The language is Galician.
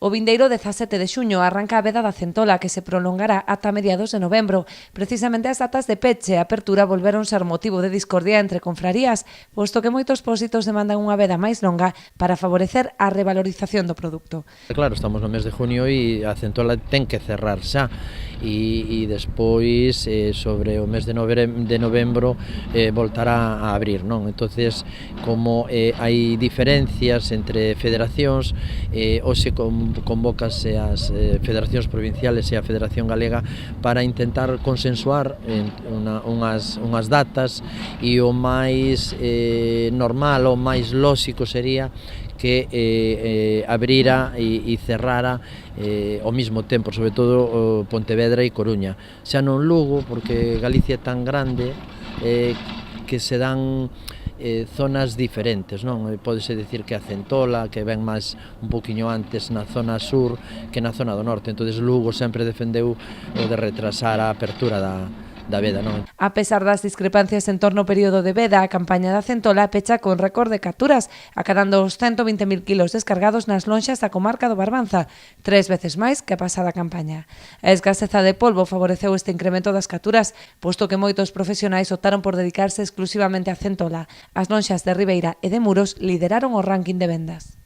O vindeiro 17 de xuño arranca a veda da centola que se prolongará ata mediados de novembro. Precisamente as datas de peche e apertura volveron ser motivo de discordia entre confrarías, posto que moitos pósitos demandan unha veda máis longa para favorecer a revalorización do produto. Claro, estamos no mes de junio e a centola ten que cerrar xa e despois sobre o mes de novembro voltará a abrir, non? Entonces, como hai diferencias entre federacións, hoxe convócase as federacións provinciales e a Federación Galega para intentar consensuar unhas datas e o máis normal, o máis lóxico sería que abrira e cerrara ao mesmo tempo, sobre todo Pontevedra e Coruña. Xa non Lugo, porque Galicia é tan grande que se dan zonas diferentes, non? Pódese dicir que a centola, que ven máis un poquinho antes na zona sur que na zona do norte, entonces Lugo sempre defendeu o de retrasar a apertura da veda, non? A pesar das discrepancias en torno ao período de veda, a campaña da centola pecha con récord de capturas, acadando os 120.000 kilos descargados nas lonxas da comarca do Barbanza, 3 veces máis que a pasada campaña. A escaseza de polvo favoreceu este incremento das capturas, posto que moitos profesionais optaron por dedicarse exclusivamente á centola. As lonxas de Ribeira e de Muros lideraron o ranking de vendas.